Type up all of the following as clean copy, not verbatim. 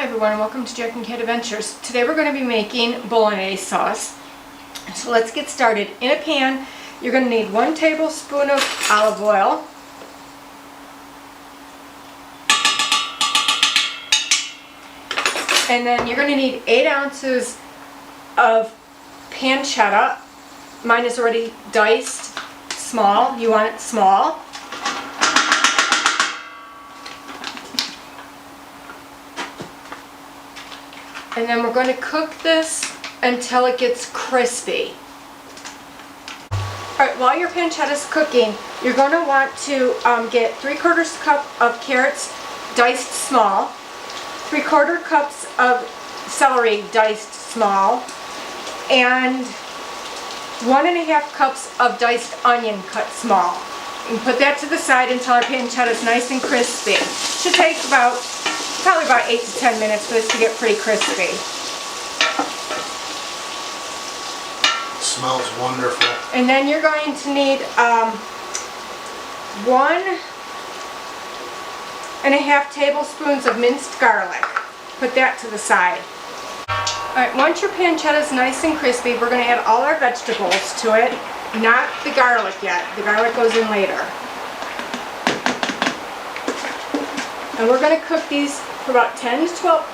Hi everyone, and welcome to Jack and Cat Adventures. Today we're going to be making Bolognese sauce. So let's get started. In a pan, you're going to need 1 tablespoon of olive oil, and then you're going to need 8 ounces of pancetta. Mine is already diced small. You want it small. And then we're going to cook this until it gets crispy. Alright, while your pancetta is cooking, you're going to want to get 3/4 cup of carrots diced small, 3/4 cups of celery diced small, and 1.5 cups of diced onion cut small. And put that to the side until our pancetta is nice and crispy. Should take probably about 8 to 10 minutes for this to get pretty crispy. It smells wonderful. And then you're going to need 1.5 tablespoons of minced garlic. Put that to the side. Alright, once your pancetta is nice and crispy, we're going to add all our vegetables to it. Not the garlic yet. The garlic goes in later. And we're going to cook these for about 10 to 12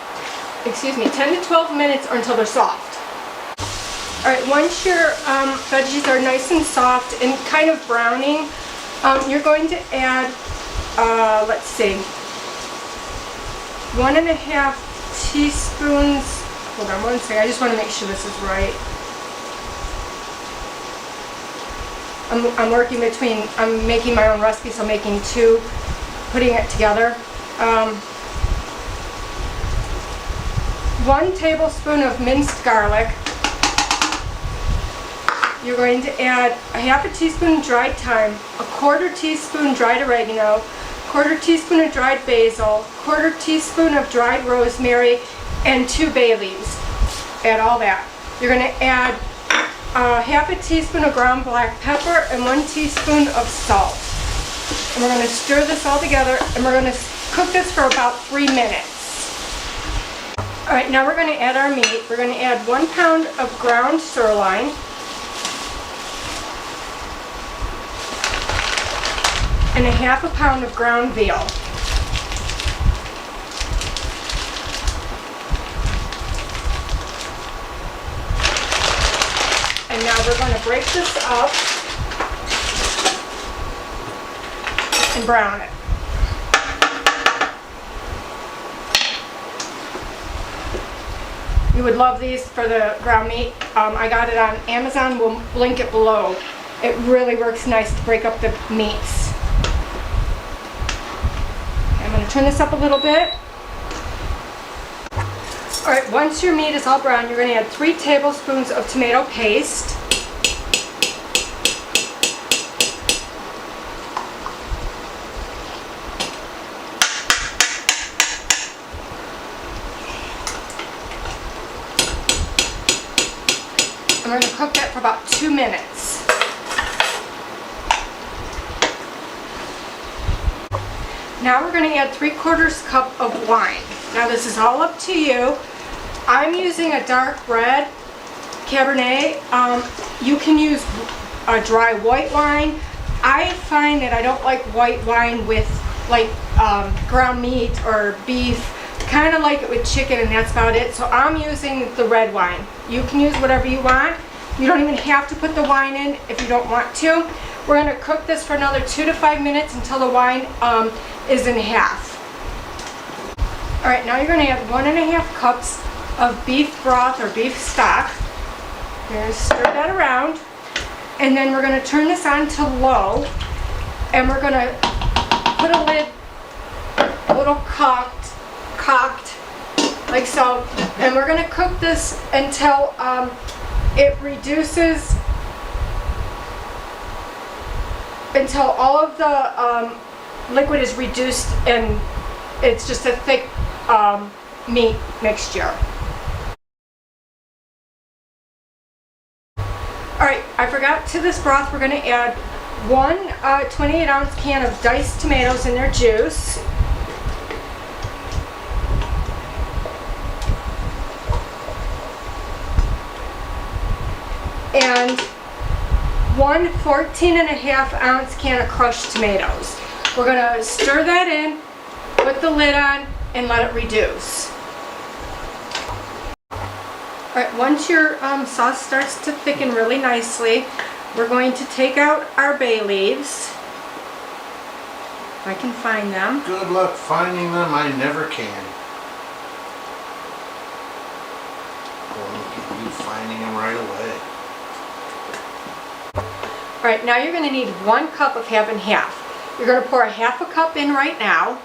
minutes or until they're soft. Alright, once your veggies are nice and soft and kind of browning, you're going to add, let's see, 1.5 teaspoons, hold on one second, I just want to make sure this is right. I'm working between, I'm making my own recipe, so I'm making 2, putting it together. 1 tablespoon of minced garlic. You're going to add 1/2 teaspoon dried thyme, 1/4 teaspoon dried oregano, 1/4 teaspoon of dried basil, 1/4 teaspoon of dried rosemary, and 2 bay leaves. Add all that. You're going to add 1/2 teaspoon of ground black pepper and 1 teaspoon of salt. And we're going to stir this all together, and we're going to cook this for about 3 minutes. Alright, now we're going to add our meat. We're going to add 1 pound of ground sirloin, and 1/2 pound of ground veal. And now we're going to break this up and brown it. You would love these for the ground meat. I got it on Amazon. We'll link it below. It really works nice to break up the meats. I'm going to turn this up a little bit. Alright, once your meat is all brown, you're going to add 3 tablespoons of tomato paste. And we're going to cook that for about 2 minutes. Now we're going to add 3/4 cup of wine. Now this is all up to you. I'm using a dark red Cabernet. You can use a dry white wine. I find that I don't like white wine with like ground meat or beef. Kind of like it with chicken, and that's about it. So I'm using the red wine. You can use whatever you want. You don't even have to put the wine in if you don't want to. We're going to cook this for another 2 to 5 minutes until the wine is in half. Alright, now you're going to add 1.5 cups of beef broth or beef stock. You're going to stir that around, and then we're going to turn this on to low, and we're going to put a lid a little cocked like so, and we're going to cook this until it reduces, until all of the liquid is reduced and it's just a thick meat mixture. Alright, I forgot, to this broth we're going to add 1 28-ounce can of diced tomatoes and their juice, and 1 14.5-ounce can of crushed tomatoes. We're gonna stir that in, put the lid on, and let it reduce. All right, once your sauce starts to thicken really nicely, we're going to take out our bay leaves. If I can find them. Good luck finding them, I never can. Well, look at you finding them right away. All right, now you're gonna need 1 cup of half and half. You're gonna pour a 1/2 cup in right now.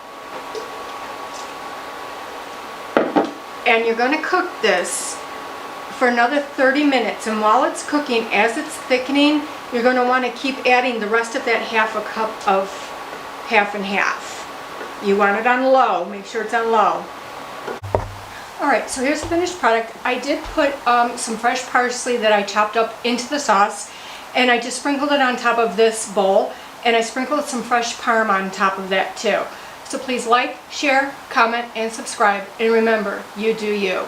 And you're gonna cook this for another 30 minutes. And while it's cooking, as it's thickening, you're gonna wanna keep adding the rest of that 1/2 cup of half and half. You want it on low, make sure it's on low. All right, so here's the finished product. I did put some fresh parsley that I chopped up into the sauce, and I just sprinkled it on top of this bowl, and I sprinkled some fresh parm on top of that too. So please like, share, comment, and subscribe, and remember, you do you.